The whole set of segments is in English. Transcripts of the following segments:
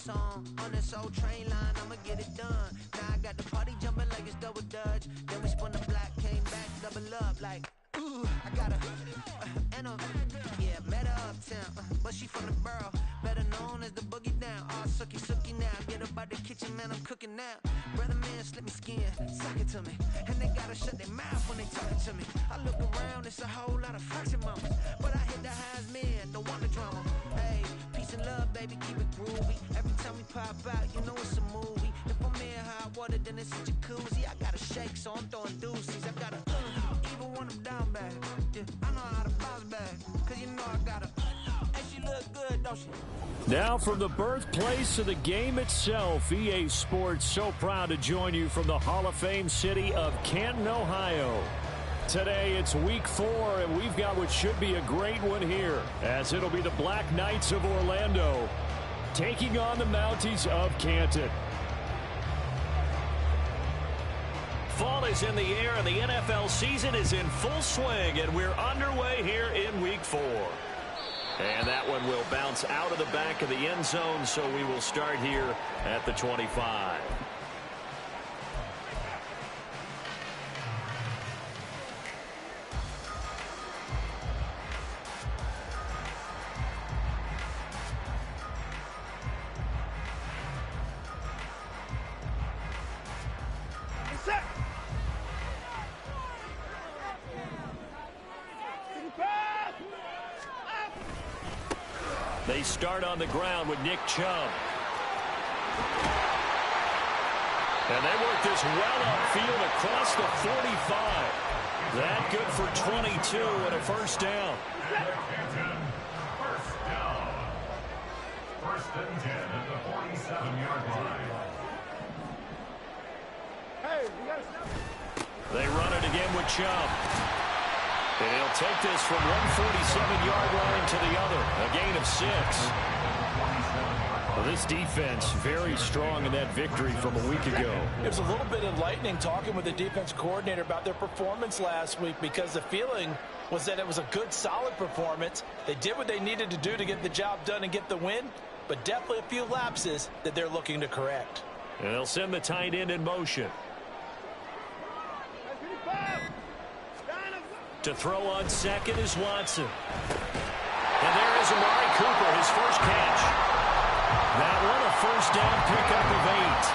song on this old train line, I'ma get it done. Now I got the party jumping like it's double dutch. Then we spun the block, came back, double up like, ooh, I got her. Yeah, met her uptown, but she from the borough, better known as the boogie down. All sucky now, get up out the kitchen, man, I'm cooking now. Brother man, slip me skin, suck it to me, and they gotta shut their mouth when they talking to me. I look around, it's a whole lot of fraction moments, but I hit the highs, man, don't want the drama. Hey, peace and love, baby, keep it groovy. Every time we pop out, you know it's a movie. If I'm in hot water, then it's a jacuzzi. I gotta shake, so I'm throwing deuces. I gotta even when I'm down bad. Yeah, I know how to bounce back, cause you know I gotta. And she look good, don't she? Now from the birthplace of the game itself, EA Sports so proud to join you from the Hall of Fame city of Canton, Ohio. Today it's week 4, and we've got what should be a great one here, as it'll be the Black Knights of Orlando taking on the Mounties of Canton. Fall is in the air, and the NFL season is in full swing, and we're underway here in week 4. And that one will bounce out of the back of the end zone, so we will start here at the 25. They start on the ground with Nick Chubb. And they work this well upfield across the 45. That good for 22 and a first down. First and 10 at the 47-yard line. They run it again with Chubb. And he'll take this from one 47-yard line to the other. A gain of 6. Well, this defense very strong in that victory from a week ago. It was a little bit enlightening talking with the defense coordinator about their performance last week, because the feeling was that it was a good, solid performance. They did what they needed to do to get the job done and get the win, but definitely a few lapses that they're looking to correct. And they'll send the tight end in motion. To throw on second is Watson. And there is Amari Cooper, his first catch. That one a first down pickup of 8.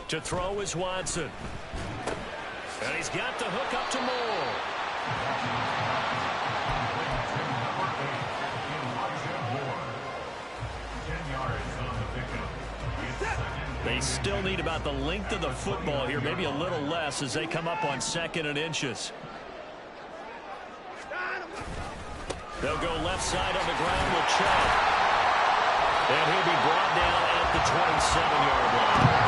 To throw is Watson. And he's got the hook up to Moore. They still need about the length of the football here, maybe a little less as they come up on 2nd and inches. They'll go left side on the ground with Chubb. And he'll be brought down at the 27-yard line.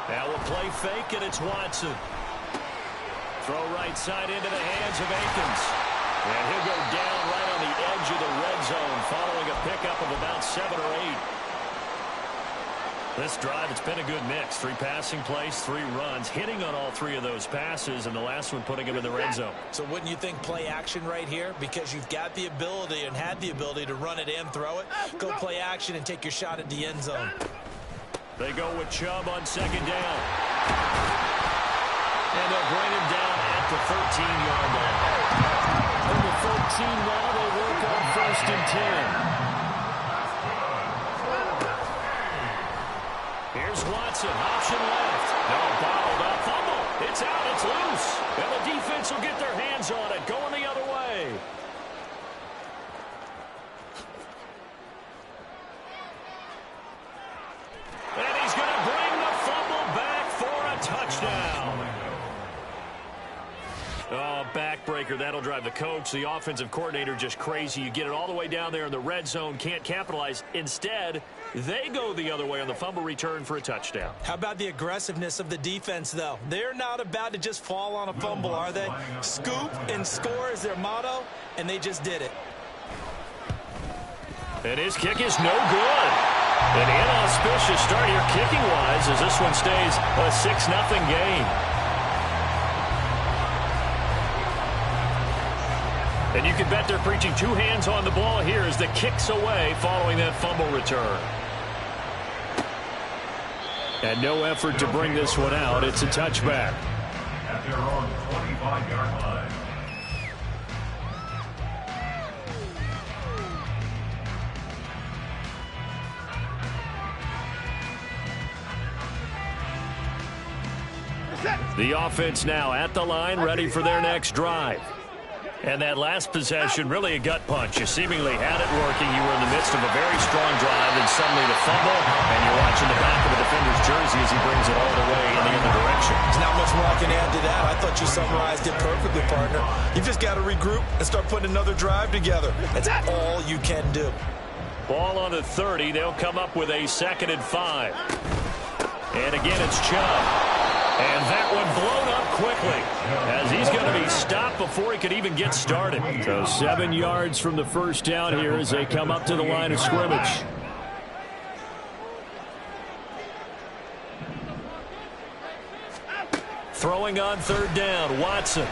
Now we'll play fake, and it's Watson. Throw right side into the hands of Akins. And he'll go down right on the edge of the red zone following a pickup of about 7 or 8. This drive, it's been a good mix. 3 passing plays, 3 runs, hitting on all 3 of those passes, and the last one putting him in the red zone. So wouldn't you think play action right here? Because you've got the ability and had the ability to run it and throw it. Go play action and take your shot at the end zone. They go with Chubb on 2nd down. And they'll bring him down at the 13-yard line. Over 14 now, they work on 1st and 10. Here's Watson, option left. No, bottled up, fumble. It's out, it's loose. And the defense will get their hands on it, going the other way. And he's going to bring the fumble back for a touchdown. Oh, backbreaker. That'll drive the coach, the offensive coordinator, just crazy. You get it all the way down there in the red zone, can't capitalize. Instead, they go the other way on the fumble return for a touchdown. How about the aggressiveness of the defense, though? They're not about to just fall on a fumble, are they? Scoop and score is their motto, and they just did it. And his kick is no good. An inauspicious start here kicking-wise as this one stays a 6-0 game. And you can bet they're preaching two hands on the ball here as the kick's away following that fumble return. And no effort to bring this one out. It's a touchback. At their own 25-yard line. The offense now at the line, ready for their next drive. And that last possession, really a gut punch. You seemingly had it working. You were in the midst of a very strong drive, and suddenly the fumble, and you're watching the back of the defender's jersey as he brings it all the way in the other direction. There's not much more I can add to that. I thought you summarized it perfectly, partner. You've just got to regroup and start putting another drive together. That's all you can do. Ball on the 30. They'll come up with a 2nd and 5. And again, it's Chubb. And that one blown up quickly as he's going to be stopped before he could even get started. So 7 yards from the first down here as they come up to the line of scrimmage. Throwing on 3rd down, Watson.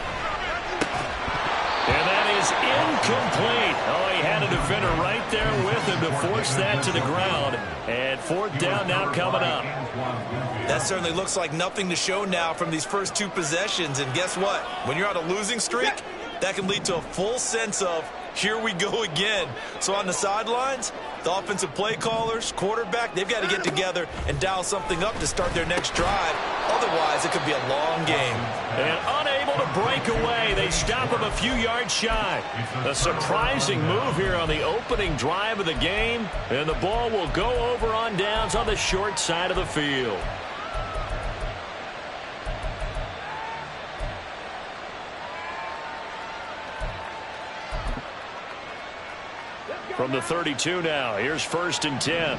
And that is incomplete. Oh, he had a defender right there with him to force that to the ground. And 4th down now coming up. That certainly looks like nothing to show now from these first 2 possessions. And guess what? When you're on a losing streak, that can lead to a full sense of, here we go again. So on the sidelines, the offensive play callers, quarterback, they've got to get together and dial something up to start their next drive. Otherwise, it could be a long game. And unable to break away, they stop him a few yards shy. A surprising move here on the opening drive of the game. And the ball will go over on downs on the short side of the field. From the 32 now, here's 1st and 10.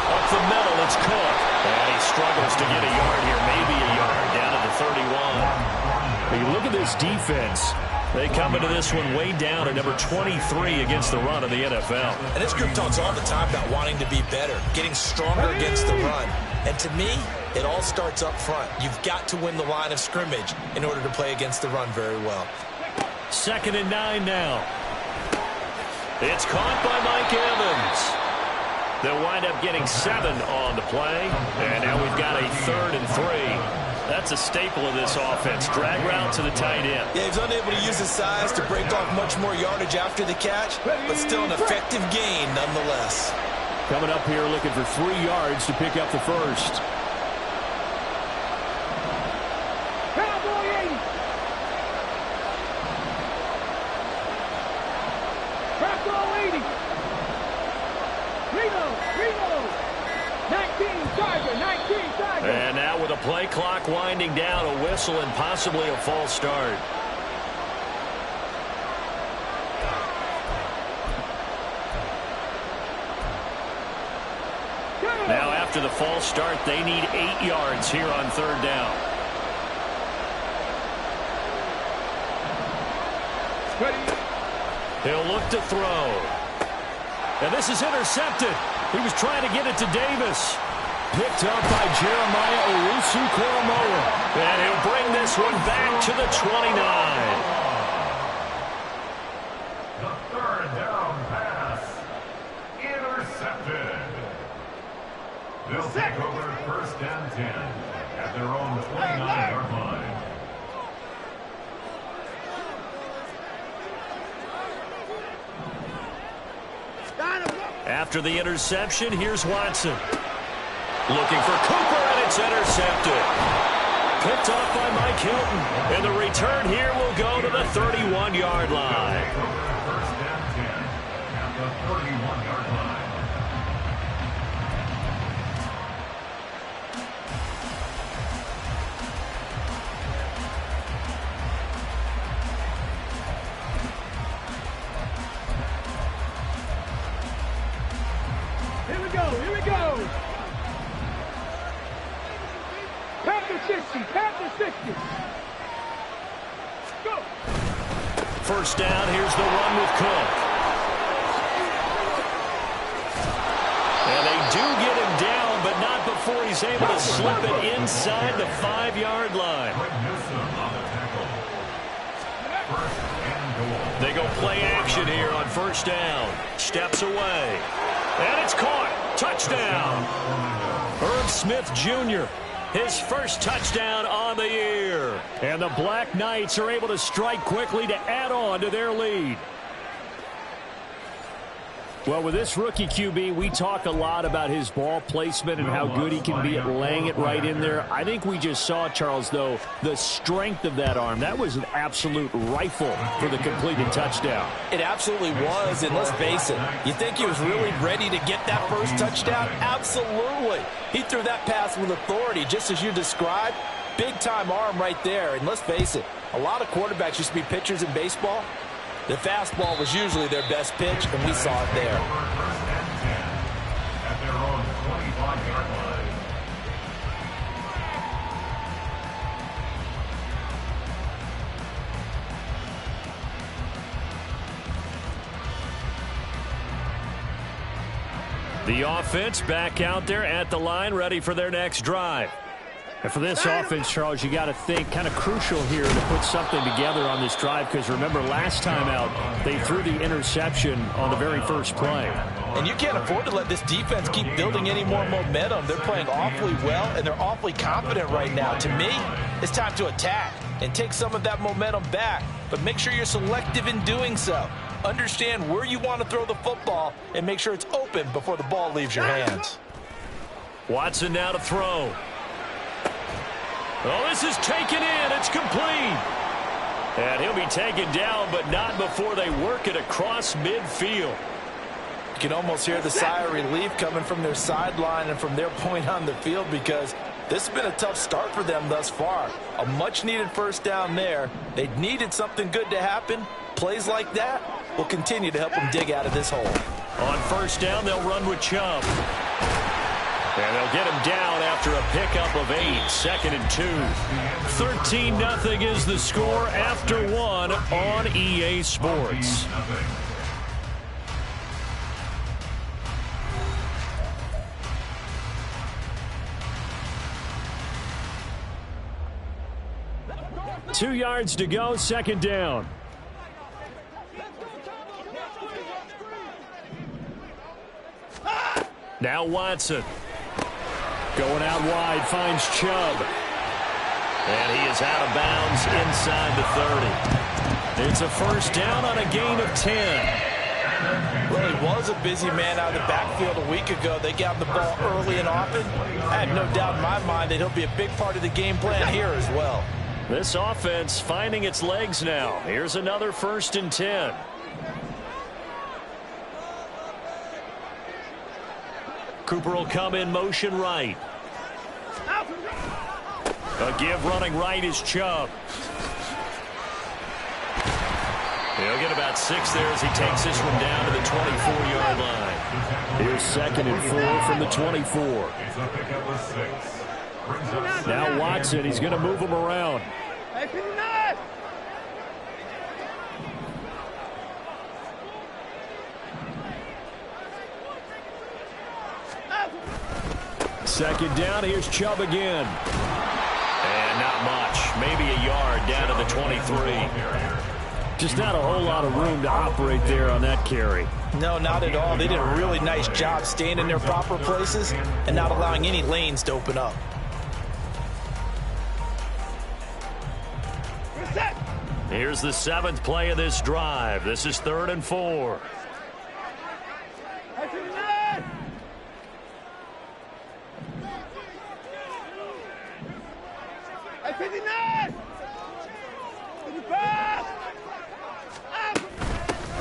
Up the middle, it's Cook. And he struggles to get a yard here, maybe a yard, down at the 31. When you look at this defense, they come into this one way down at number 23 against the run of the NFL. And this group talks all the time about wanting to be better, getting stronger against the run. And to me, it all starts up front. You've got to win the line of scrimmage in order to play against the run very well. 2nd and 9 now. It's caught by Mike Evans. They'll wind up getting 7 on the play. And now we've got a 3rd and 3. That's a staple of this offense. Drag route to the tight end. Yeah, he's unable to use his size to break off much more yardage after the catch, but still an effective gain nonetheless. Coming up here looking for 3 yards to pick up the first. And now with a play clock winding down, a whistle and possibly a false start. Now after the false start, they need 8 yards here on 3rd down. He'll look to throw. And this is intercepted. He was trying to get it to Davis. Picked up by Jeremiah Owusu-Koramoah. And he'll bring this one back to the 29. The 3rd down pass. Intercepted. They'll take over 1st and 10 at their own 29-yard line. After the interception, here's Watson. Looking for Cooper, and it's intercepted. Picked off by Mike Hilton. And the return here will go to the 31-yard line. Here we go. Here we go. Panther 60. Panther 60. Go. First down, here's the run with Cook. And they do get him down, but not before he's able to slip it inside the 5-yard line. They go play action here on first down. Steps away. And it's caught. Touchdown. Herb Smith Jr., his first touchdown on the year. And the Black Knights are able to strike quickly to add on to their lead. Well, with this rookie QB, we talk a lot about his ball placement and how good he can be at laying it right in there. I think we just saw, Charles, though, the strength of that arm. That was an absolute rifle for the completed touchdown. It absolutely was, and let's face it, you think he was really ready to get that first touchdown? Absolutely. He threw that pass with authority, just as you described. Big-time arm right there, and let's face it, a lot of quarterbacks used to be pitchers in baseball. The fastball was usually their best pitch, and we saw it there. At their own 25-yard line. The offense back out there at the line, ready for their next drive. And for this offense, Charles, you got to think kind of crucial here to put something together on this drive, because remember last time out they threw the interception on the very first play. And you can't afford to let this defense keep building any more momentum. They're playing awfully well, and they're awfully confident right now. To me, it's time to attack and take some of that momentum back, but make sure you're selective in doing so. Understand where you want to throw the football and make sure it's open before the ball leaves your hands. Watson now to throw. Oh, this is taken in. It's complete. And he'll be taken down, but not before they work it across midfield. You can almost hear the sigh of relief coming from their sideline and from their point on the field, because this has been a tough start for them thus far. A much-needed first down there. They needed something good to happen. Plays like that will continue to help them dig out of this hole. On first down, they'll run with Chubb. And they'll get him down after a pickup of 8, 2nd and 2. 13-0 is the score after 1 on EA Sports. Two yards to go, second down. Now Watson. Going out wide, finds Chubb. And he is out of bounds inside the 30. It's a first down on a gain of 10. Well, he was a busy man out of the backfield a week ago. They got the ball early and often. I have no doubt in my mind that he'll be a big part of the game plan here as well. This offense finding its legs now. Here's another 1st and 10. Cooper will come in motion right. A give running right is Chubb. He'll get about 6 there as he takes this one down to the 24-yard line. Here's 2nd and 4 from the 24. Now Watson, he's going to move him around. Second down, here's Chubb again. And not much, maybe a yard down to the 23. Just not a whole lot of room to operate there on that carry. No, not at all. They did a really nice job staying in their proper places and not allowing any lanes to open up. Here's the 7th play of this drive. This is 3rd and 4.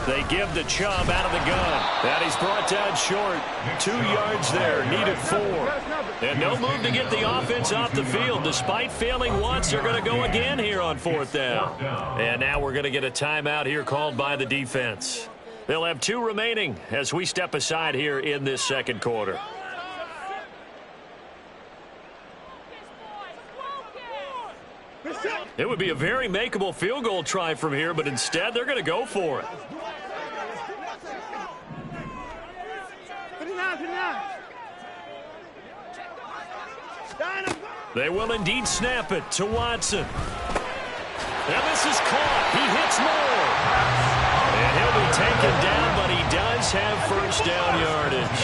They give the Chubb out of the gun. And he's brought down short. 2 yards there, needed 4. And no move to get the offense off the field. Despite failing once, they're going to go again here on 4th down. And now we're going to get a timeout here called by the defense. They'll have 2 remaining as we step aside here in this second quarter. It would be a very makeable field goal try from here, but instead they're going to go for it. 59. They will indeed snap it to Watson. And this is caught. He hits more. And he'll be taken down, but he does have first down yardage.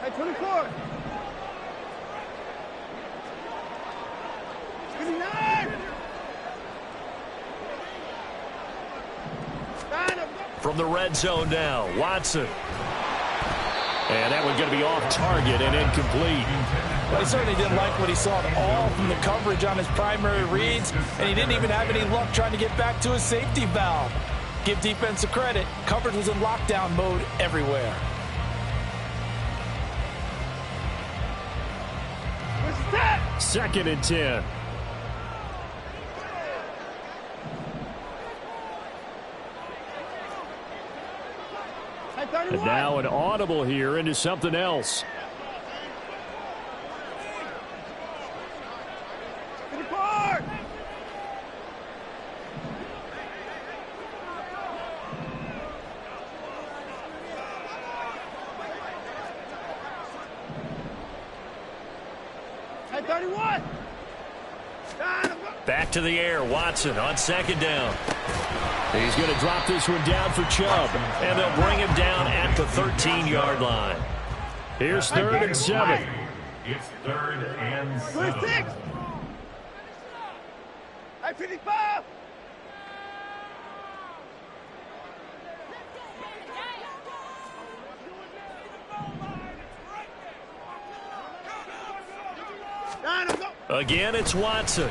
Hey, 24. 59. From the red zone now, Watson. And that one's going to be off target and incomplete. Well, he certainly didn't like what he saw at all from the coverage on his primary reads, and he didn't even have any luck trying to get back to his safety valve. Give defense a credit. Coverage was in lockdown mode everywhere. Second and 10. And now an audible here into something else. Back to the air, Watson on second down. He's going to drop this one down for Chubb. And they'll bring him down at the 13-yard line. Here's 3rd and 7. It's 3rd and 7. 26. 55. Again, it's Watson.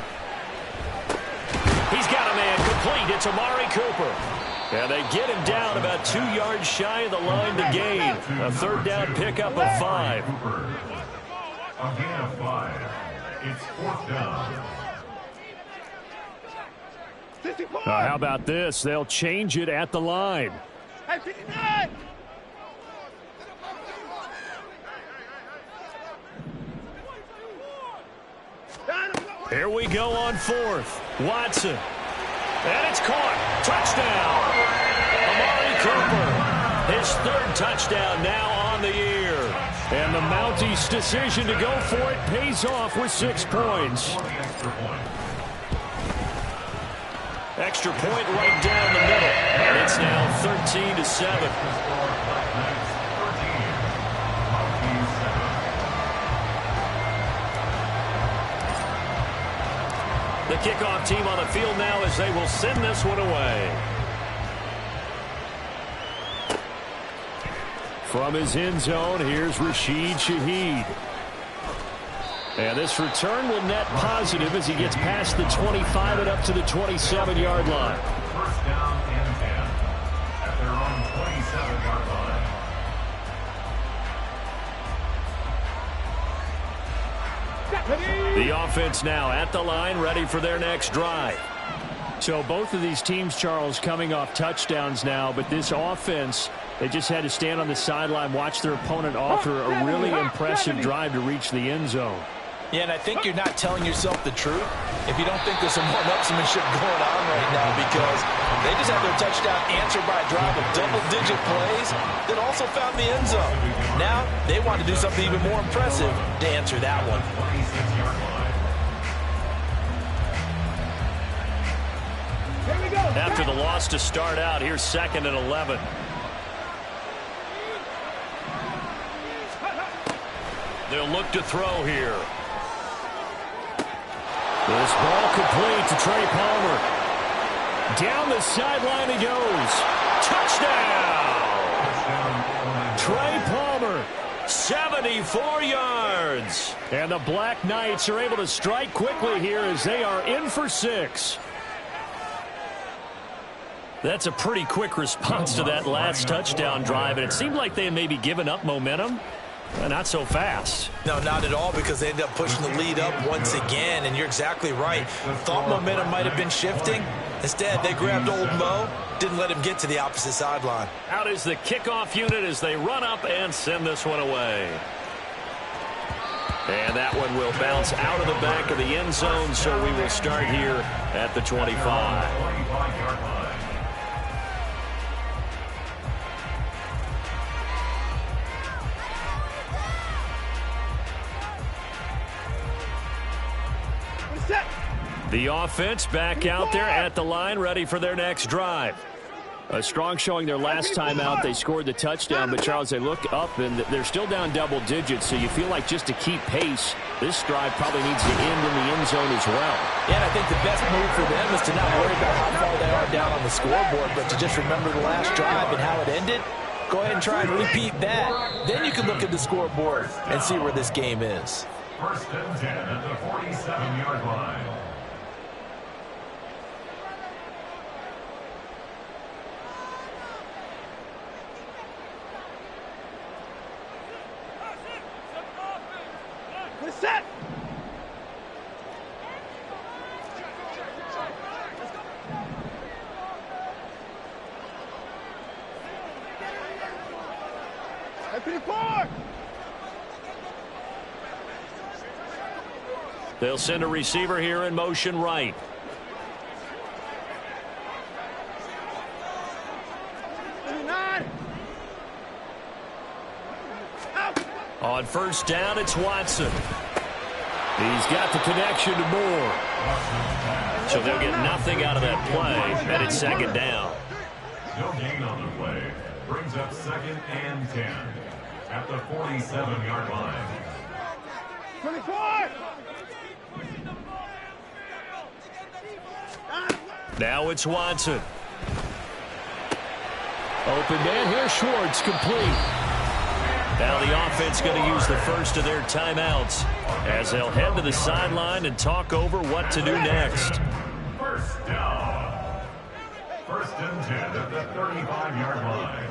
He's got a man complete. It's Amari Cooper. And they get him down about 2 yards shy of the line to gain. A 3rd down pickup of 5. A gain of 5. It's 4th down. How about this? They'll change it at the line. 59. Here we go on 4th. Watson. And it's caught. Touchdown. Amari Cooper. His 3rd touchdown now on the year. And the Mounties' decision to go for it pays off with 6 points. Extra point right down the middle. And it's now 13-7. The kickoff team on the field now as they will send this one away. From his end zone, here's Rashid Shaheed. And this return will net positive as he gets past the 25 and up to the 27-yard line. First down and 10 at their own 27-yard line. The offense now at the line, ready for their next drive. So both of these teams, Charles, coming off touchdowns now, but this offense, they just had to stand on the sideline, watch their opponent offer a really impressive drive to reach the end zone. Yeah, and I think you're not telling yourself the truth if you don't think there's some one-upsmanship going on right now, because they just had their touchdown answered by a drive of double-digit plays that also found the end zone. Now they want to do something even more impressive to answer that one. After the loss to start out, here's 2nd and 11. They'll look to throw here. This ball complete to Trey Palmer. Down the sideline he goes. Touchdown! Trey Palmer. 74 yards. And the Black Knights are able to strike quickly here as they are in for 6. That's a pretty quick response to that last touchdown drive, and it seemed like they had maybe given up momentum. Not so fast. No, not at all, because they ended up pushing the lead up once again, and you're exactly right. Thought momentum might have been shifting. Instead, they grabbed old Mo, didn't let him get to the opposite sideline. Out is the kickoff unit as they run up and send this one away. And that one will bounce out of the back of the end zone, so we will start here at the 25. The offense back out there at the line, ready for their next drive. A strong showing their last time out. They scored the touchdown, but, Charles, they look up, and they're still down double digits, so you feel like just to keep pace, this drive probably needs to end in the end zone as well. Yeah, and I think the best move for them is to not worry about how far they are down on the scoreboard, but to just remember the last drive and how it ended. Go ahead and try and repeat that. Then you can look at the scoreboard and see where this game is. 1st and 10 at the 47-yard line. Set. They'll send a receiver here in motion right. On 1st down, it's Watson. He's got the connection to Moore. So they'll get nothing out of that play, and it's 2nd down. No gain on the play. Brings up 2nd and 10 at the 47-yard line. 24! Now it's Watson. Open man here, Schwartz, complete. Now the offense going to use the first of their timeouts as they'll head to the sideline and talk over what to do next. 1st down. 1st and 10 at the 35-yard line.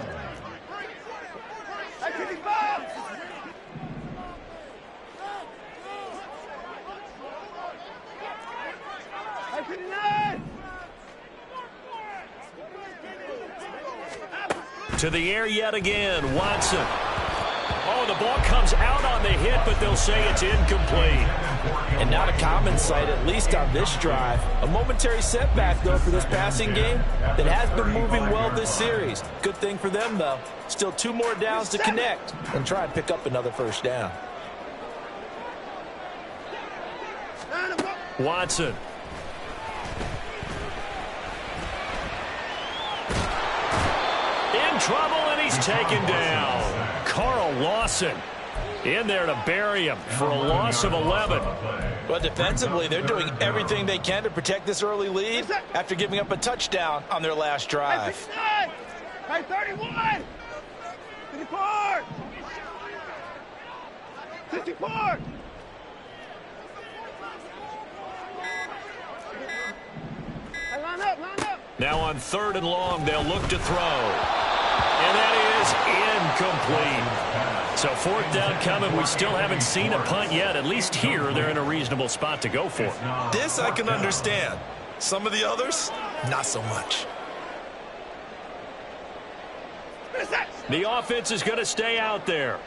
To the air yet again, Watson. Oh, the ball comes out on the hit, but they'll say it's incomplete. And not a common sight, at least on this drive. A momentary setback, though, for this passing game that has been moving well this series. Good thing for them, though. Still 2 more downs to connect and try and pick up another 1st down. Watson. In trouble, and he's taken down. Carl Lawson in there to bury him for a loss of 11. But defensively, they're doing everything they can to protect this early lead after giving up a touchdown on their last drive. 31! 54! 54! Line up, line up. Now on 3rd and long, they'll look to throw. And that is incomplete. So 4th down coming. We still haven't seen a punt yet. At least here, they're in a reasonable spot to go for. This I can understand. Some of the others, not so much. The offense is going to stay out there.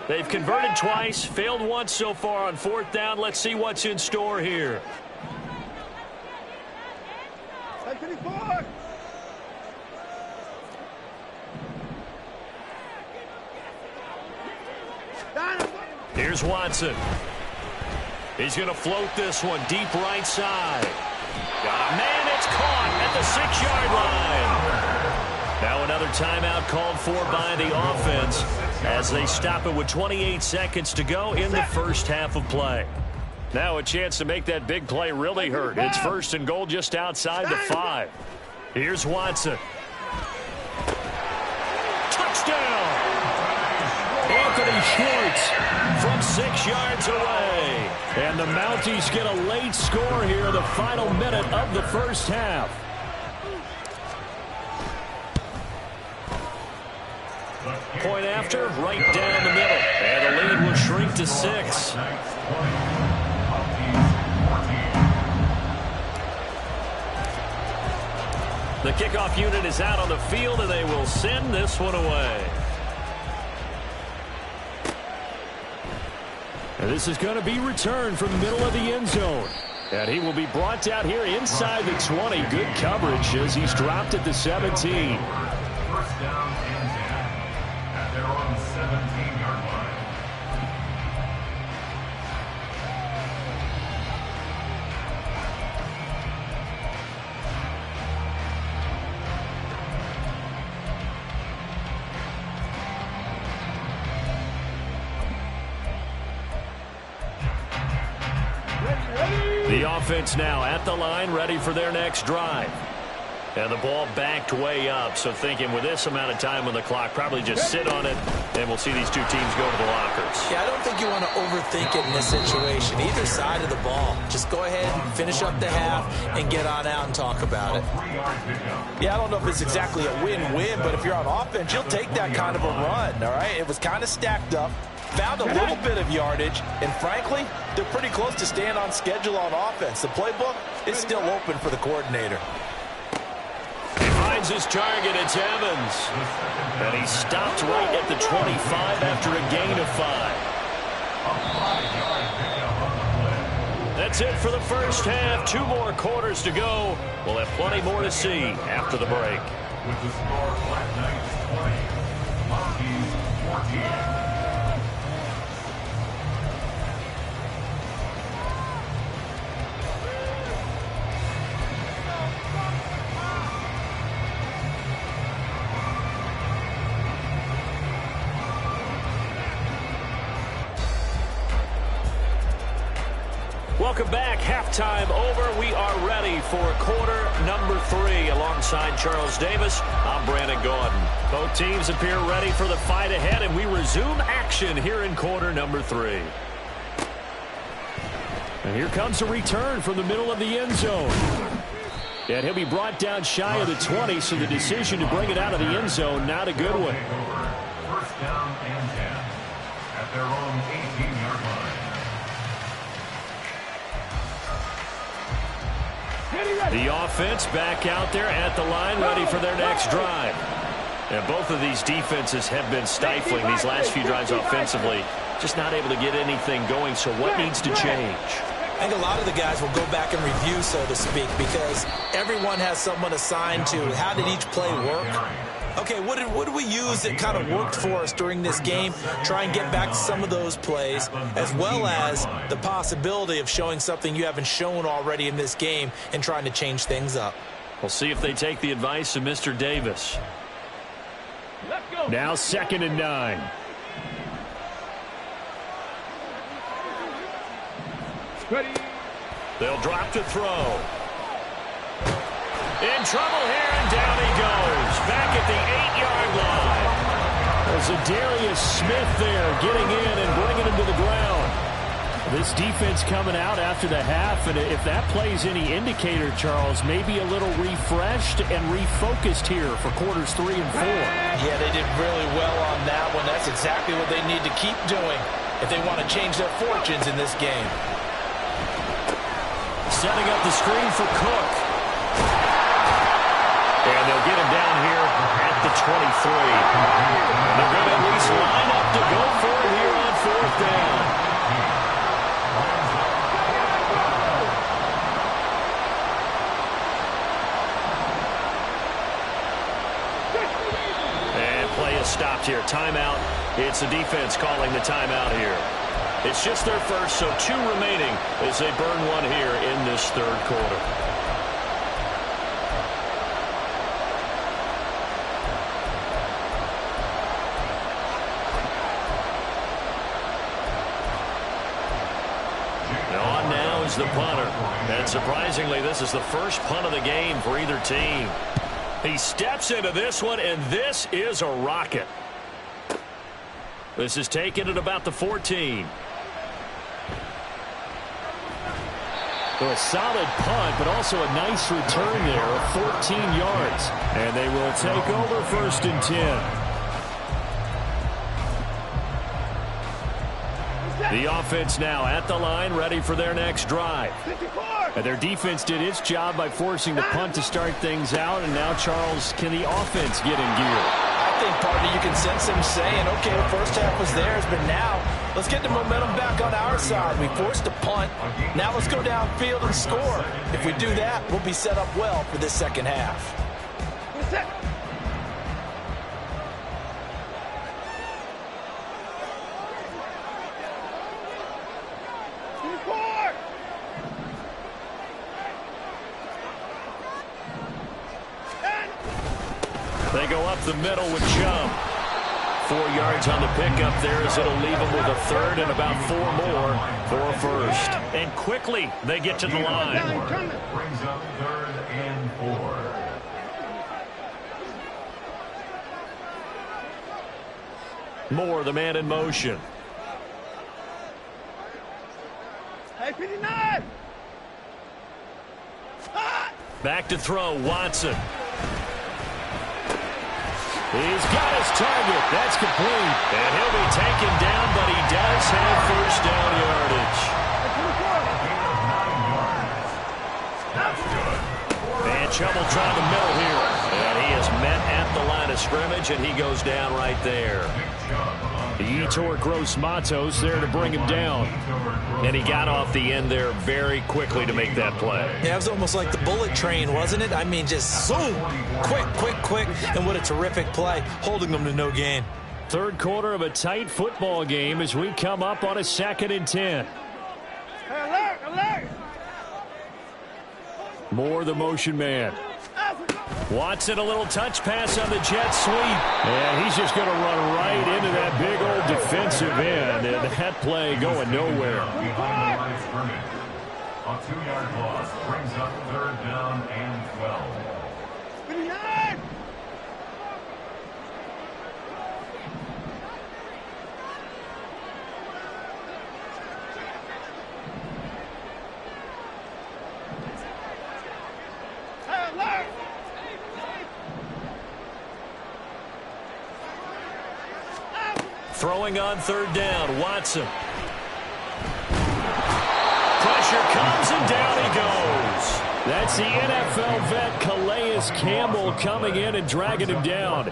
They've converted twice, failed once so far on 4th down. Let's see what's in store here. 54! Here's Watson. He's going to float this one deep right side. Got a man, it's caught at the 6-yard line. Now another timeout called for by the offense as they stop it with 28 seconds to go in the 1st half of play. Now a chance to make that big play really hurt. It's 1st and goal just outside the 5. Here's Watson. Touchdown! Anthony Schwartz from 6 yards away. And the Mounties get a late score here in the final minute of the 1st half. The point after, right down the middle. And the lead will shrink to 6. The kickoff unit is out on the field, and they will send this one away. And this is going to be returned from the middle of the end zone. And he will be brought down here inside the 20. Good coverage as he's dropped at the 17. First down and 10 at their own 17-yard line. The offense now at the line, ready for their next drive. And the ball backed way up, so thinking with this amount of time on the clock, probably just sit on it, and we'll see these two teams go to the lockers. Yeah, I don't think you want to overthink it in this situation. Either side of the ball. Just go ahead and finish up the half and get on out and talk about it. Yeah, I don't know if it's exactly a win-win, but if you're on offense, you'll take that kind of a run, all right? It was kind of stacked up. Found a little bit of yardage, and frankly, they're pretty close to staying on schedule on offense. The playbook is still open for the coordinator. He finds his target. It's Evans. And he stopped right at the 25 after a gain of 5. That's it for the first half. 2 more quarters to go. We'll have plenty more to see after the break. With the score, Black Knights 20, Mounties 14. Welcome back. Halftime over. We are ready for quarter number 3. Alongside Charles Davis, I'm Brandon Gordon. Both teams appear ready for the fight ahead, and we resume action here in quarter number 3. And here comes a return from the middle of the end zone. And he'll be brought down shy of the 20, so the decision to bring it out of the end zone, not a good one. First down and 10 at their own 18-yard line. The offense back out there at the line, ready for their next drive. And both of these defenses have been stifling these last few drives offensively. Just not able to get anything going, so what needs to change? I think a lot of the guys will go back and review, so to speak, because everyone has someone assigned to how did each play work. Okay, what did we use that kind of worked for us during this game? Try and get back to some of those plays, as well as the possibility of showing something you haven't shown already in this game and trying to change things up. We'll see if they take the advice of Mr. Davis. Now 2nd and 9. They'll drop to throw. In trouble here, and down he goes. Back at the 8-yard line. There's a Darius Smith there getting in and bringing him to the ground. This defense coming out after the half, and if that plays any indicator, Charles, maybe a little refreshed and refocused here for quarters 3 and 4. Yeah, they did really well on that one. That's exactly what they need to keep doing if they want to change their fortunes in this game. Setting up the screen for Cook. And they'll get him down here at the 23. They're going to at least line up to go for it here on 4th down. And play is stopped here. Timeout. It's the defense calling the timeout here. It's just their first, so 2 remaining as they burn 1 here in this 3rd quarter. On now is the punter. And surprisingly, this is the first punt of the game for either team. He steps into this one, and this is a rocket. This is taken at about the 14. So a solid punt, but also a nice return there of 14 yards. And they will take over 1st and 10. The offense now at the line, ready for their next drive. 54. And their defense did its job by forcing the punt to start things out. And now, Charles, can the offense get in gear? I think, partner, you can sense them saying, okay, the first half was theirs, but now let's get the momentum back on our side. We forced a punt. Now let's go downfield and score. If we do that, we'll be set up well for this second half. They go up the middle with Chubb. 4 yards on the pickup there as it'll leave them with a third and about 4 more for a first. And quickly they get to the line. Brings up 3rd and 4. Moore, the man in motion. Hey, 59. Back to throw, Watson. He's got his target. That's complete. And he'll be taken down, but he does have first down yardage. And Chubb trying the middle here. And he is met at the line of scrimmage, and he goes down right there. Yetur Gross-Matos there to bring him down. And he got off the end there very quickly to make that play. Yeah, it was almost like the bullet train, wasn't it? I mean, just zoom, quick, quick, quick. And what a terrific play, holding them to no gain. Third quarter of a tight football game as we come up on a 2nd and 10. Hey, alert, alert. Moore, the motion man. Watson, a little touch pass on the jet sweep. And he's just going to run right into that big old defensive end. And that play going nowhere. Behind the line of scrimmage. A 2-yard loss brings up 3rd down and 12. 59. Hey, alert. Throwing on 3rd down, Watson. Pressure comes and down he goes. That's the NFL vet Calais Campbell coming in and dragging him down.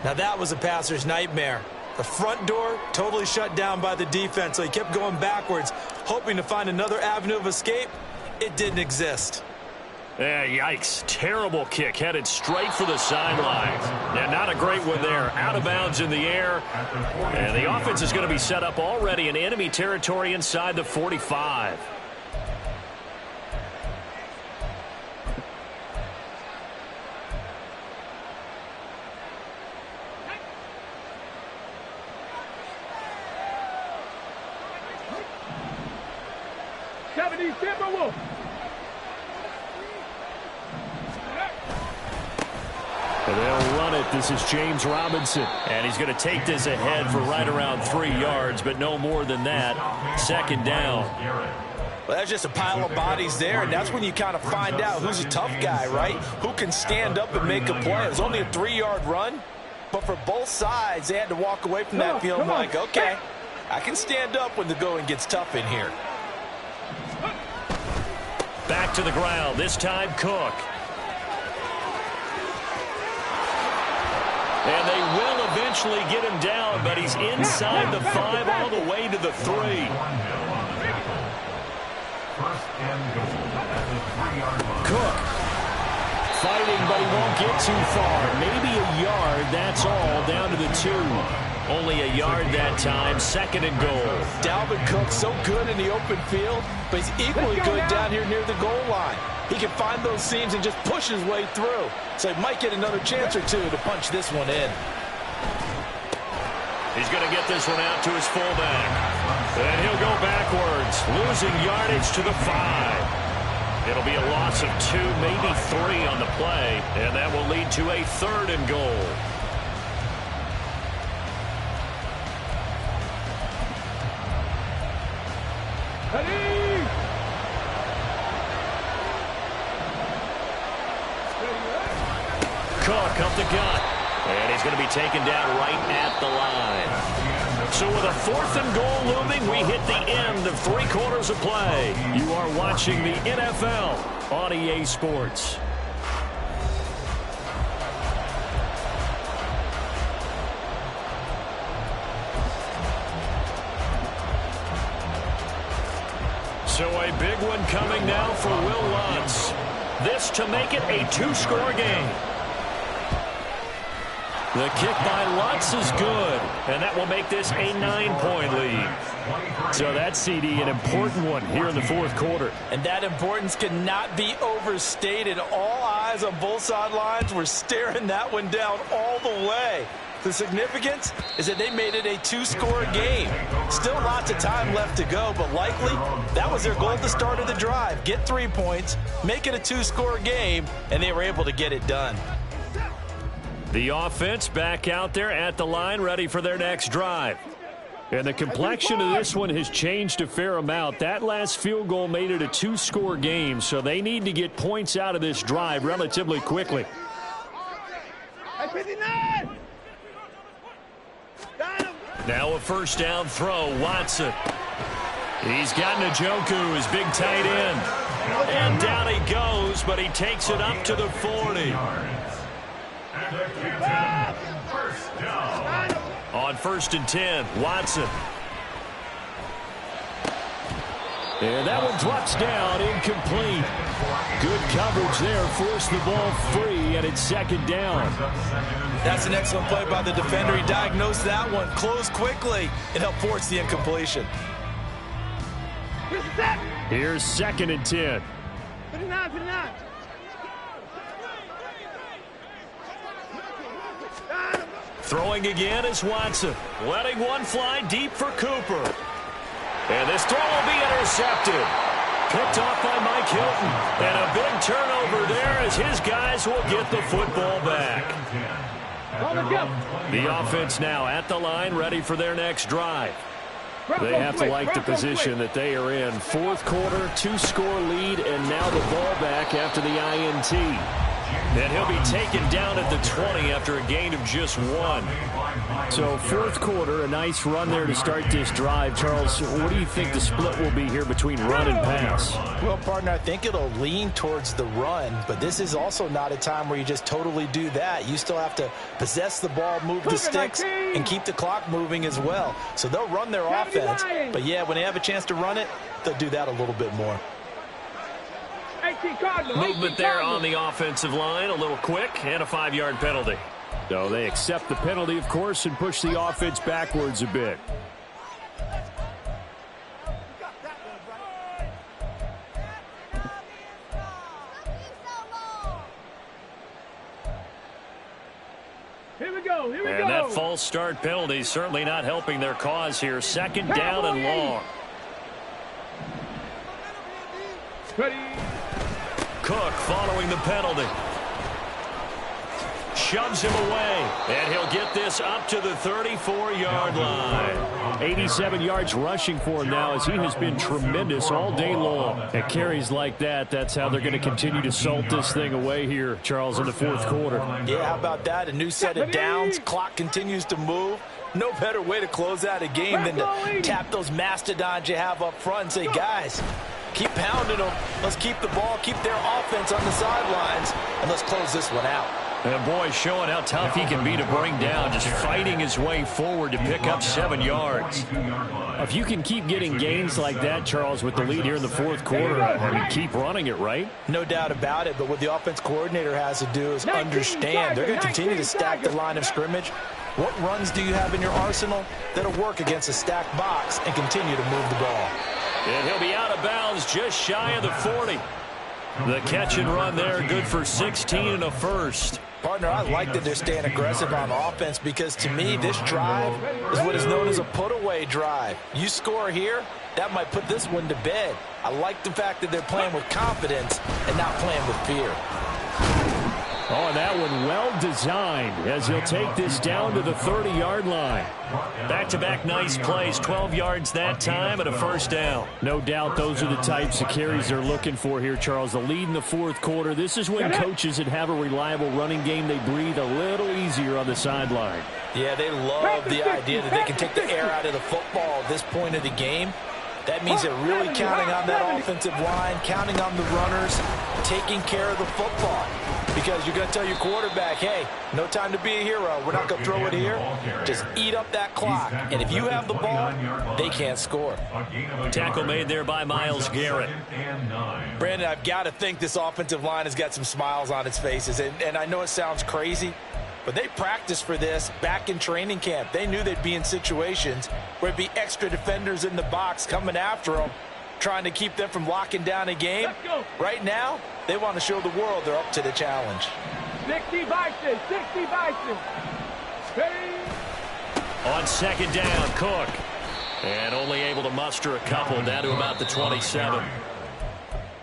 Now that was a passer's nightmare. The front door totally shut down by the defense, so he kept going backwards, hoping to find another avenue of escape. It didn't exist. Yeah, yikes. Terrible kick headed straight for the sideline. Yeah, not a great one there. Out of bounds in the air. And the offense is going to be set up already in enemy territory inside the 45. And they'll run it. This is James Robinson. And he's going to take this ahead for right around 3 yards, but no more than that. 2nd down. Well, that's just a pile of bodies there, and that's when you kind of find out who's a tough guy, right? Who can stand up and make a play. It was only a 3-yard run, but for both sides, they had to walk away from that feeling like, okay, I can stand up when the going gets tough in here. Back to the ground, this time Cook. And they will eventually get him down, but he's inside the 5 all the way to the 3. Cook fighting, but he won't get too far. Maybe a yard, that's all, down to the 2. Only a yard that time, 2nd and goal. Dalvin Cook so good in the open field, but he's equally good down here near the goal line. He can find those seams and just push his way through. So he might get another chance or two to punch this one in. He's going to get this one out to his fullback. And he'll go backwards, losing yardage to the 5. It'll be a loss of 2, maybe 3 on the play, and that will lead to a 3rd and goal. Cook up the gut. And he's going to be taken down right at the line. So with a 4th and goal looming, we hit the end of 3 quarters of play. You are watching the NFL on EA Sports. So a big one coming now for Will Lutz. This to make it a 2-score game. The kick by Lutz is good, and that will make this a 9-point lead. So that CD, an important one here in the 4th quarter. And that importance cannot be overstated. All eyes on both sidelines were staring that one down all the way. The significance is that they made it a 2-score game. Still lots of time left to go, but likely that was their goal at the start of the drive. Get 3 points, make it a 2-score game, and they were able to get it done. The offense back out there at the line, ready for their next drive. And the complexion of this one has changed a fair amount. That last field goal made it a 2-score game, so they need to get points out of this drive relatively quickly. Now a 1st down throw, Watson. He's got Njoku, his big tight end. And down he goes, but he takes it up to the 40. On 1st and 10, Watson. And that one drops down, incomplete. Good coverage there, forced the ball free, and it's 2nd down. That's an excellent play by the defender. He diagnosed that one, closed quickly, and helped force the incompletion. Here's 2nd and 10. 59. Throwing again is Watson. Letting one fly deep for Cooper. And this throw will be intercepted. Picked off by Mike Hilton. And a big turnover there as his guys will get the football back. The offense now at the line, ready for their next drive. They have to like the position that they are in. 4th quarter, 2-score lead, and now the ball back after the INT. And he'll be taken down at the 20 after a gain of just 1. So 4th quarter, a nice run there to start this drive. Charles, what do you think the split will be here between run and pass? Well, partner, I think it'll lean towards the run, but this is also not a time where you just totally do that. You still have to possess the ball, move the sticks, and keep the clock moving as well. So they'll run their offense, but yeah, when they have a chance to run it, they'll do that a little bit more. Movement there on the offensive line, a little quick, and a 5-yard penalty. So they accept the penalty, of course, and push the offense backwards a bit. Here we go. And that false start penalty certainly not helping their cause here. 2nd down and long. Ready. Cook following the penalty. Shoves him away, and he'll get this up to the 34-yard line. 87 yards rushing for him now as he has been tremendous all day long. At carries like that, that's how they're going to continue to salt this thing away here, Charles, in the 4th quarter. Yeah, how about that? A new set of downs. Clock continues to move. No better way to close out a game than to tap those mastodons you have up front and say, guys, keep pounding them. Let's keep the ball, keep their offense on the sidelines, and let's close this one out. And boy, showing how tough he can be to bring down, just fighting his way forward to pick up 7 yards. If you can keep getting gains like that, Charles, with the lead here in the 4th quarter, I mean, keep running it, right? No doubt about it, but what the offense coordinator has to do is understand they're going to continue to stack the line of scrimmage. What runs do you have in your arsenal that'll work against a stacked box and continue to move the ball? And he'll be out of bounds just shy of the 40. The catch and run there, good for 16 and a first. Partner, I like that they're staying aggressive on offense because, to me, this drive is what is known as a put-away drive. You score here, that might put this one to bed. I like the fact that they're playing with confidence and not playing with fear. Oh, and that one well designed as he'll take this down to the 30-yard line. Back-to-back nice plays, 12 yards that time and a first down. No doubt those are the types of carries they're looking for here, Charles. The lead in the fourth quarter. This is when coaches that have a reliable running game, they breathe a little easier on the sideline. Yeah, they love the idea that they can take the air out of the football at this point of the game. That means they're really counting on that offensive line, counting on the runners, taking care of the football. Because you're going to tell your quarterback, hey, no time to be a hero. We're not going to throw it here. Just eat up that clock. And if you have the ball, they can't score. Tackle made there by Myles Garrett. Brandon, I've got to think this offensive line has got some smiles on its faces. And I know it sounds crazy, but they practiced for this back in training camp. They knew they'd be in situations where there'd be extra defenders in the box coming after them, trying to keep them from locking down a game. Right now, they want to show the world they're up to the challenge. 60 Bison, 60 Bison. On second down, Cook. And only able to muster a couple down to about the 27.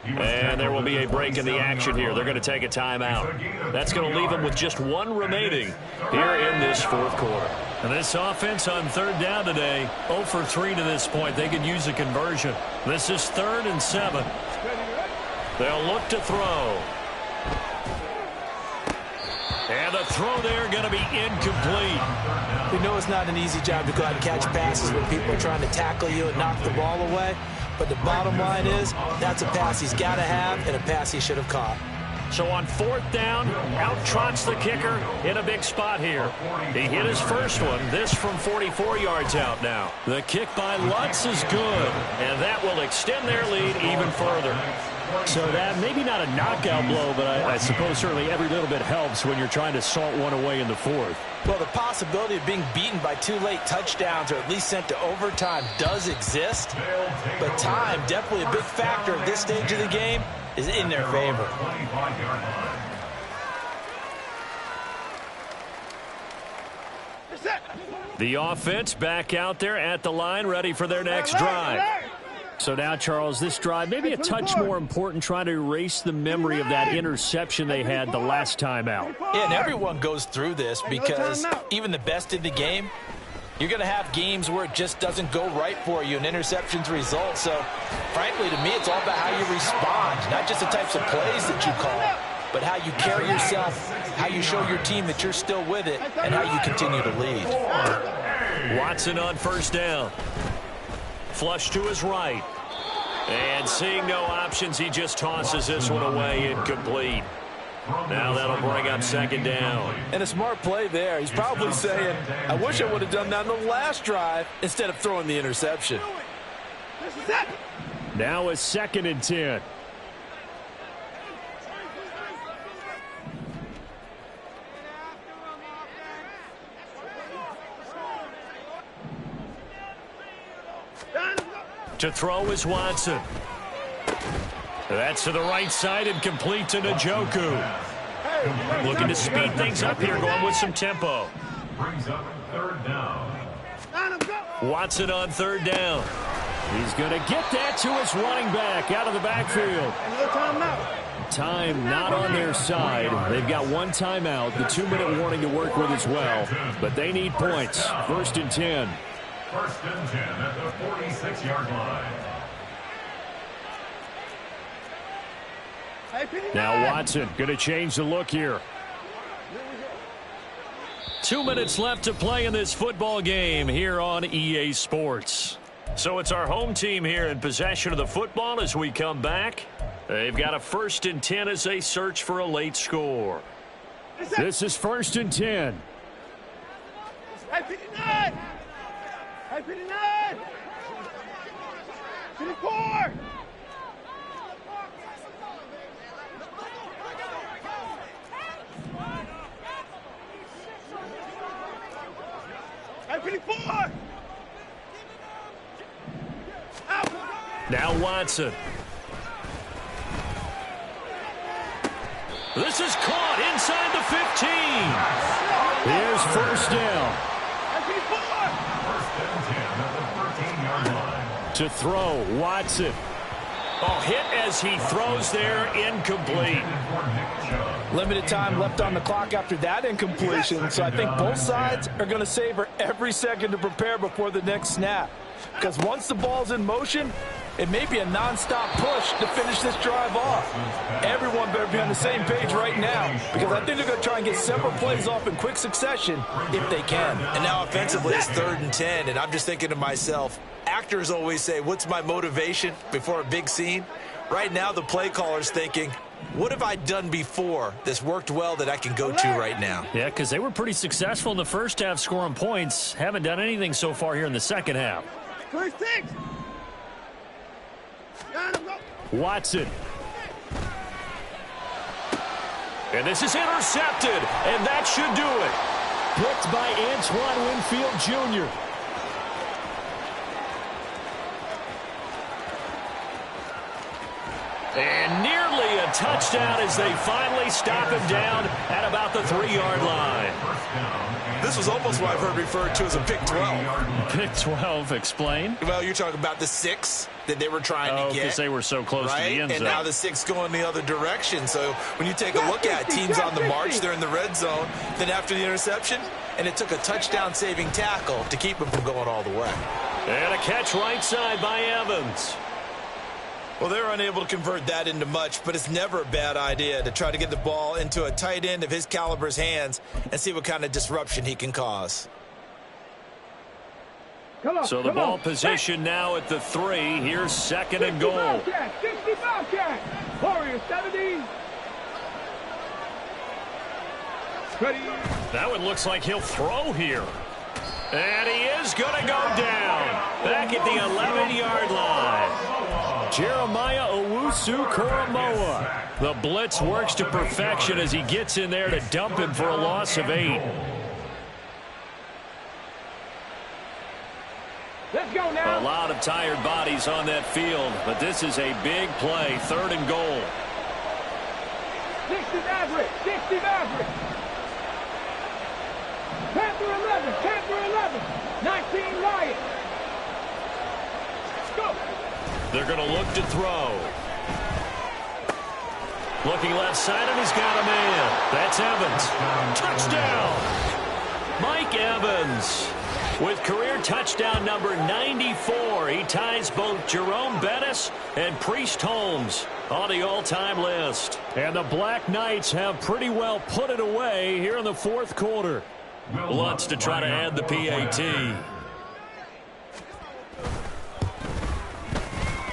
And there will be a break in the action here. They're going to take a timeout. That's going to leave them with just one remaining here in this fourth quarter. And this offense on third down today, 0 for 3 to this point. They could use a conversion. This is 3rd and 7. They'll look to throw. And the throw there going to be incomplete. We know it's not an easy job to go out and catch passes when people are trying to tackle you and knock the ball away. But the bottom line is, that's a pass he's got to have and a pass he should have caught. So on 4th down, out trots the kicker in a big spot here. He hit his first one. This from 44 yards out now. The kick by Lutz is good, and that will extend their lead even further. So that maybe not a knockout blow, but I suppose certainly every little bit helps when you're trying to salt one away in the fourth. Well, the possibility of being beaten by 2 late touchdowns or at least sent to overtime does exist, but time, definitely a big factor at this stage of the game, is in their favor. The offense back out there at the line, ready for their next drive. So now, Charles, this drive maybe a touch more important, trying to erase the memory of that interception they had the last time out. Yeah, and everyone goes through this because even the best in the game, you're going to have games where it just doesn't go right for you and interceptions result. So, frankly, to me, it's all about how you respond, not just the types of plays that you call, but how you carry yourself, how you show your team that you're still with it, and how you continue to lead. Watson on 1st down. Flush to his right. And seeing no options, he just tosses this one away, incomplete. Now that'll bring up 2nd down. And a smart play there. He's probably saying, I wish I would have done that on the last drive instead of throwing the interception. Now a 2nd and 10. To throw is Watson. That's to the right side and complete to Njoku. Looking to speed things up here, going with some tempo. Brings up 3rd down. Watson on 3rd down. He's going to get that to his running back out of the backfield. Time not on their side. They've got one timeout, the 2-minute warning to work with as well. But they need points. 1st and 10. 1st and 10 at the 46-yard line. Now Watson going to change the look here. 2 minutes left to play in this football game here on EA Sports. So it's our home team here in possession of the football as we come back. They've got a 1st and 10 as they search for a late score. This is 1st and 10. Now Watson. This is caught inside the 15. Here's 1st down. 1st and 10 at the 13-yard line. To throw, Watson. Oh, hit as he throws there, incomplete. Limited time left on the clock after that incompletion, so I think both sides are going to savor every second to prepare before the next snap. Because once the ball's in motion, it may be a nonstop push to finish this drive off. Everyone better be on the same page right now, because I think they're going to try and get several plays off in quick succession if they can. And now offensively it's 3rd and 10, and I'm just thinking to myself, actors always say, what's my motivation before a big scene? Right now the play caller's thinking, what have I done before that's worked well that I can go to right now? Yeah, because they were pretty successful in the first half scoring points. Haven't done anything so far here in the second half. Watson. And this is intercepted, and that should do it. Picked by Antoine Winfield Jr. And nearly a touchdown as they finally stop him down at about the 3-yard line. This was almost what I've heard referred to as a pick 12. Pick 12, explain. Well, you're talking about the 6 that they were trying to get. Because they were so close to the end zone. And now the 6 going the other direction. So when you take a look at teams on the march, they're in the red zone. Then after the interception, and it took a touchdown-saving tackle to keep them from going all the way. And a catch right side by Evans. Well, they were unable to convert that into much, but it's never a bad idea to try to get the ball into a tight end of his caliber's hands and see what kind of disruption he can cause. So the ball position now at the 3. Here's 2nd and goal. 65 catch. Warriors 70. That one looks like he'll throw here. And he is going to go down. Back at the 11-yard line. Jeremiah Owusu-Koramoah. The blitz works to perfection as he gets in there to dump him for a loss of 8. Let's go now. A lot of tired bodies on that field, but this is a big play. 3rd and goal. 60 Maverick. 60 Maverick. Panther 11. Panther 11. 19 Lions. Go. They're going to look to throw. Looking left side, and he's got a man. That's Evans. Touchdown! Mike Evans with career touchdown number 94. He ties both Jerome Bettis and Priest Holmes on the all-time list. And the Black Knights have pretty well put it away here in the 4th quarter. Lutz to try to add the PAT.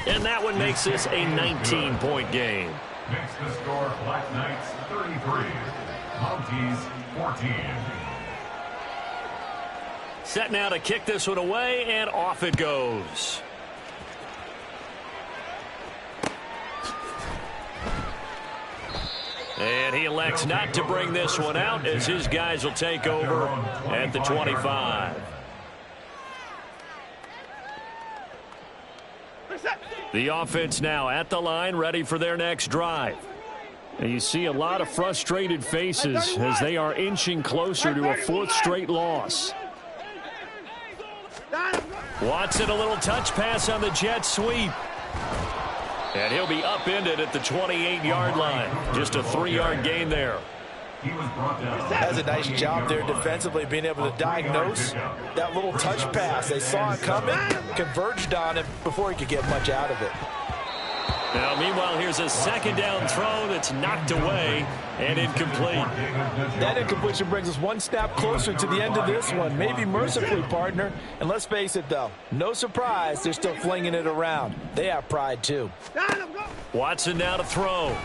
And that one makes this a 19-point game. Makes the score Black Knights 33, Mounties 14. Set now to kick this one away, and off it goes. And he elects not to bring this one out as his guys will take over at the 25. The offense now at the line, ready for their next drive. And you see a lot of frustrated faces as they are inching closer to a 4th straight loss. Watson, a little touch pass on the jet sweep. And he'll be upended at the 28-yard line. Just a 3-yard gain there. Has a nice job there defensively, being able to diagnose that little touch pass. They saw it coming, converged on him before he could get much out of it. Now, meanwhile, here's a 2nd down throw that's knocked away and incomplete. That incompletion brings us one step closer to the end of this one. Maybe mercifully, partner. And let's face it, though, no surprise, they're still flinging it around. They have pride, too. Watson now to throw.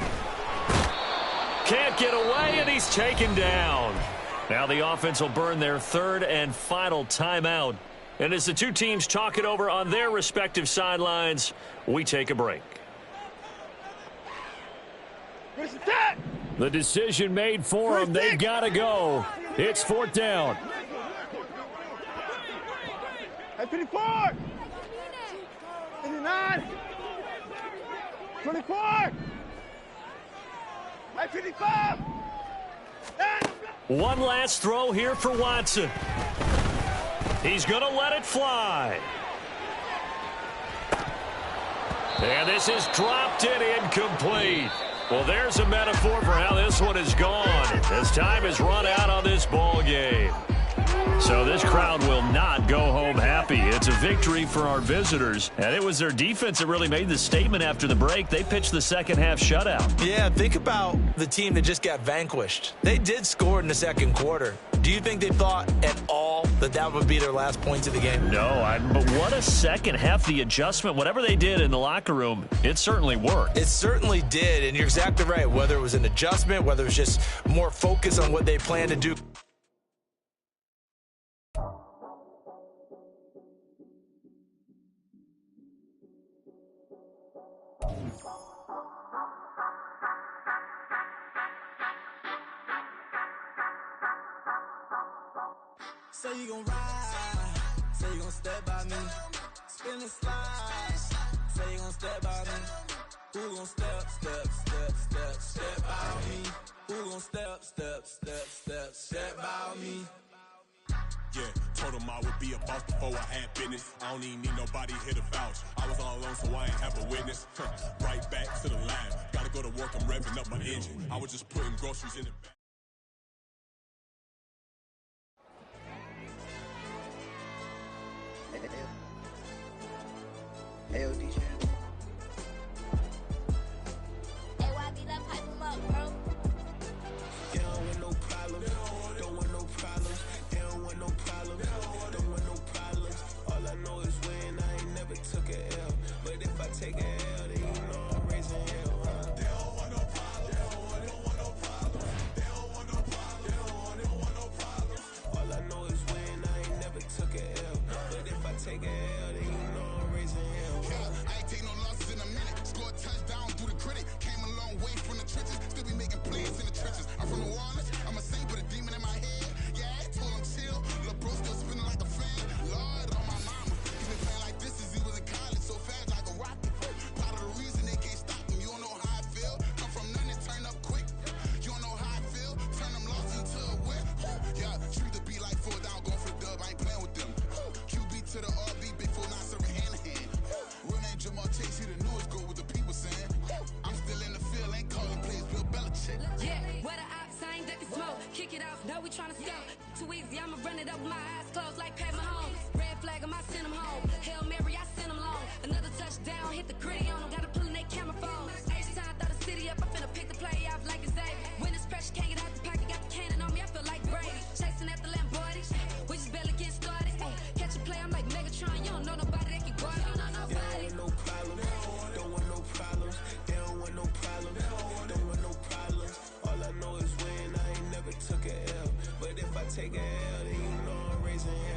Can't get away, and he's taken down. Now the offense will burn their 3rd and final timeout. And as the two teams talk it over on their respective sidelines, we take a break. The decision made for them. They've got to go. It's 4th down. 54. 59. 24. 55. One last throw here for Watson. He's going to let it fly. And this is dropped and incomplete. Well, there's a metaphor for how this one is gone, as time has run out on this ball game. So this crowd will not go home happy. It's a victory for our visitors, and it was their defense that really made the statement after the break. They pitched the second half shutout. Yeah, think about the team that just got vanquished. They did score in the second quarter. Do you think they thought at all that that would be their last points of the game? No, but what a second half. The adjustment, whatever they did in the locker room, it certainly worked. It certainly did, and you're exactly right. Whether it was an adjustment, whether it was just more focus on what they plan to do. Say you gon' ride, say you gon' step by me, spin and slide, say you gon' step by me, who gon' step by me, who gon' step by me. Yeah, told him I would be a boss before I had business. I don't even need nobody here to vouch. I was all alone, so I ain't have a witness. Right back to the line, gotta go to work, I'm revving up my engine. I was just putting groceries in the bag. Hey, DJ. Hey, YB, that pipe him up, bro. They don't want no problems, don't want no problems. They don't want no problems, don't want no problems. All I know is when I ain't never took a L. But if I take a L, then you know I'm raising hell. They don't want no problems, they don't want no problems. They don't want no problems, they don't want no problems. All I know is when I ain't never took a L. But if I take a L, then you know I'm raising hell. I ain't take no losses in a minute. Scored touchdown through the critic. Came a long way from the trenches. Still be making plays in the trenches. I'm from New Orleans. I'm a saint with a demon in my head. Yeah, I told him chill. Lil' bro still spinning like a fan. Lord on my mama. He been playing like this since he was in college. So fast like a rocket. Part of the reason they can't stop him. You don't know how I feel. Come from nothing, turn up quick. You don't know how I feel. Turn them losses into a win. Yeah, treat the beat like 4 down. Going for the dub. I ain't playing with them. QB to the RB. Big 4 not serving hand to hand. Real name Jamal Chase. He the newest goal with the people saying. I'm still in the field. Ain't calling plays. Bill Belichick. Yeah, where the ops ain't ducking smoke. Kick it off, know we tryna score. Too easy, I'ma run it up with my eyes closed like Pat Mahomes. Red flag, I send them home. Hail Mary, I send them long. Another touchdown, hit the gritty on them. Gotta pull in they camera phones. H-time, throw the city up. I finna pick the play off like it's Xavier. When it's pressure, can't get out the pocket. Got the cannon on me, I feel like Brady. Chasing at the Lamborghini. We just barely get started. Catch a play, I'm like Megatron. You don't know nobody that can guard it. You don't know nobody. No problems, don't want no problems. They don't want no problems, don't want no problems. All I know is when I ain't never took a L. But if I take a L, then you know I'm raising hell.